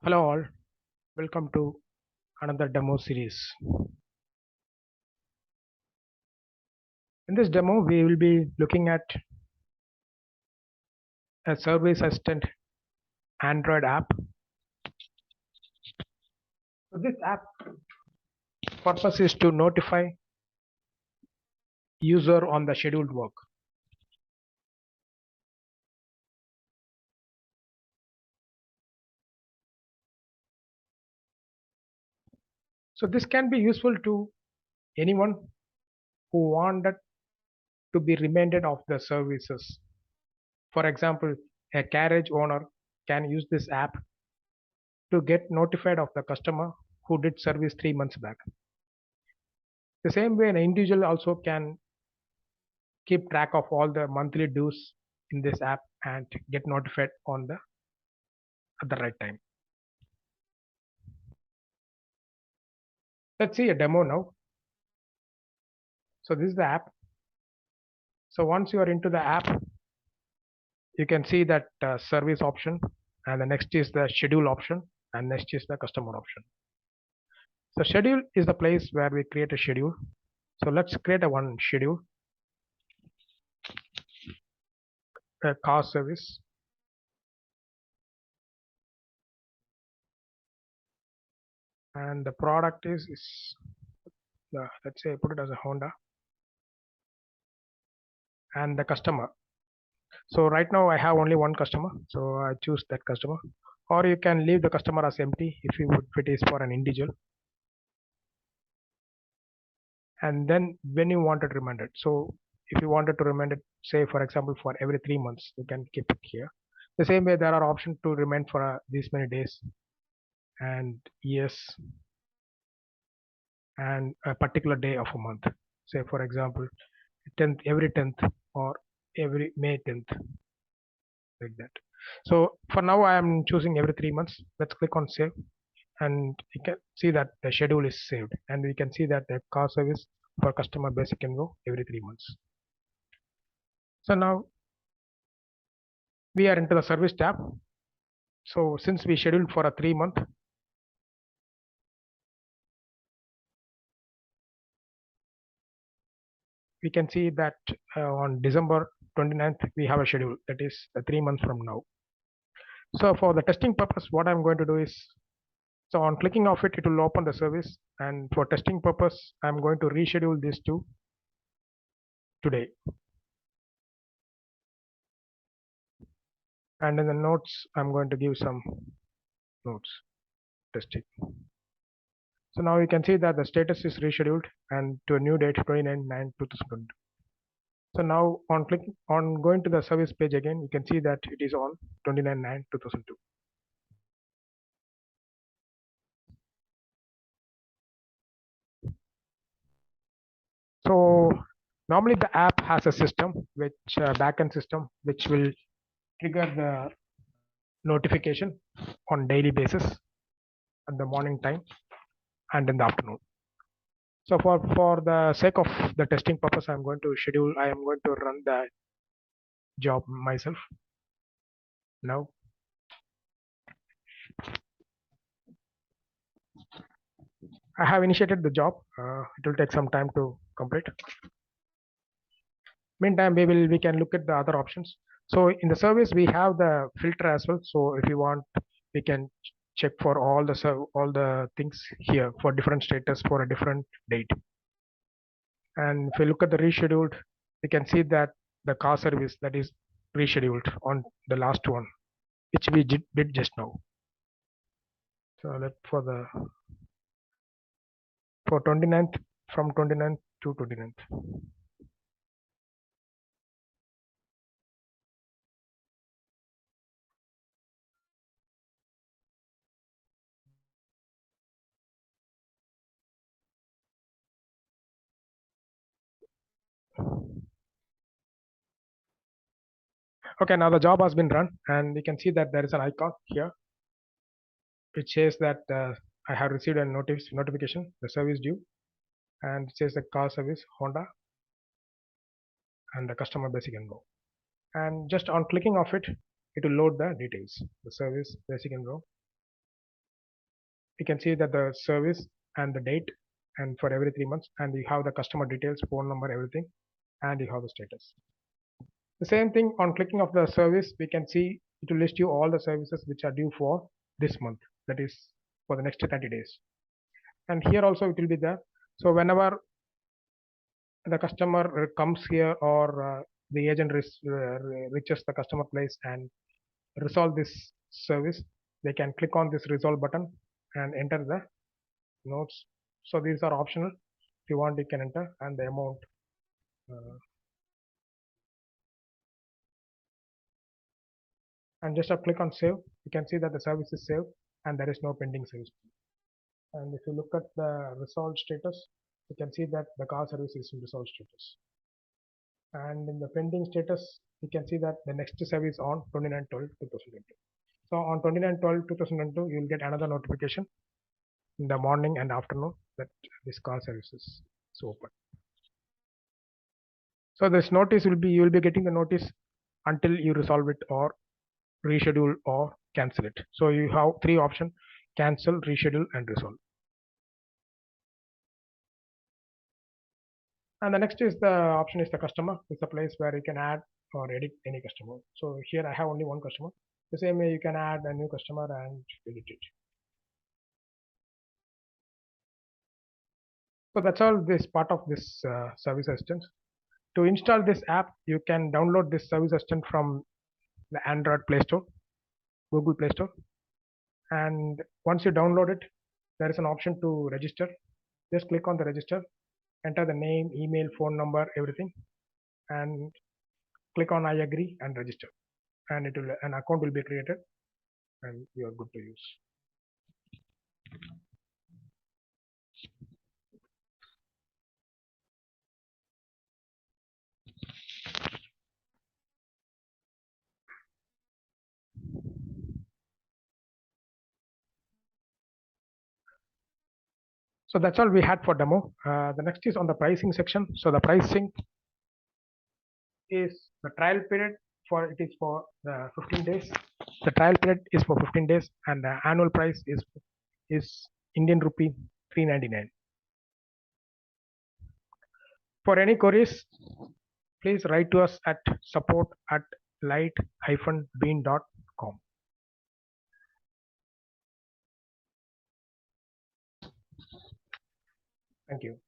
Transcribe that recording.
Hello all, welcome to another demo series. In this demo, we will be looking at a service assistant Android app. So this app purpose is to notify user on the scheduled work. So this can be useful to anyone who wanted to be reminded of the services. For example, a carriage owner can use this app to get notified of the customer who did service 3 months back. The same way, an individual also can keep track of all the monthly dues in this app and get notified on the at the right time. Let's see a demo now. So this is the app. So once you are into the app, you can see that service option, and the next is the schedule option, and next is the customer option. So schedule is the place where we create a schedule. So let's create a one schedule, a car service. And the product is let's say put it as a Honda, and the customer. So right now I have only one customer, so I choose that customer. Or you can leave the customer as empty if it is for an individual. And then when you want it reminded, so if you wanted to remind it, say for example for every 3 months, you can keep it here. The same way there are options to remind for these many days and years and a particular day of a month. Say for example 10th, every 10th or every May 10th, like that. So for now I am choosing every 3 months. Let's click on save, and you can see that the schedule is saved, and we can see that the car service for customer basic info every 3 months. So now we are into the service tab. So since we scheduled for a 3 month, we can see that on December 29th, we have a schedule that is 3 months from now. So for the testing purpose, what I'm going to do is, so on clicking of it, it will open the service. And for testing purpose, I'm going to reschedule this to today. And in the notes, I'm going to give some notes testing. So now you can see that the status is rescheduled and to a new date 29/9/2022. So now on going to the service page again, you can see that it is on 29/9/2002. So normally the app has a system, which backend system, which will trigger the notification on daily basis at the morning time and in the afternoon. So for the sake of the testing purpose, I am going to run the job myself now. I have initiated the job. It will take some time to complete. Meantime, we can look at the other options. So in the service, we have the filter as well. So if you want, we can check for all the things here for different status for a different date. And if you look at the rescheduled, we can see that the car service that is rescheduled on the last one, which we did just now. So let for 29th, from 29th to 29th. Okay, now the job has been run, and we can see that there is an icon here which says that I have received a notification, the service due, and it says the car service Honda and the customer basic info. And just on clicking of it, it will load the details, the service basic info, you can see that the service and the date and for every 3 months, and you have the customer details, phone number, everything, and you have the status. The same thing, on clicking of the service, we can see it will list you all the services which are due for this month, that is for the next 30 days. And here also it will be there. So whenever the customer comes here, or the agent reaches the customer place and resolve this service, they can click on this resolve button and enter the notes. So these are optional. If you want, you can enter, and the amount. And just click on save. You can see that the service is saved and there is no pending service. And if you look at the resolved status, you can see that the car service is in resolved status. And in the pending status, you can see that the next service on 29/12/2022. So on 29/12/2022, you will get another notification in the morning and afternoon that this car service is open. So this notice will be, you will be getting the notice until you resolve it or reschedule or cancel it. So you have three options: cancel, reschedule, and resolve. And the next is the option is the customer. It's the place where you can add or edit any customer. So here I have only one customer. The same way you can add a new customer and edit it. So that's all this part of this service assistant. To install this app, you can download this service assistant from the Android Play Store, Google Play Store. And once you download it, there is an option to register. Just click on the register, enter the name, email, phone number, everything, and click on I agree and register. And it will, an account will be created and you are good to use. So that's all we had for demo. The next is on the pricing section. So the pricing is the trial period for, it is for 15 days. The trial period is for 15 days and the annual price is Indian rupee 399. For any queries, please write to us at support@light-bean.com. Thank you.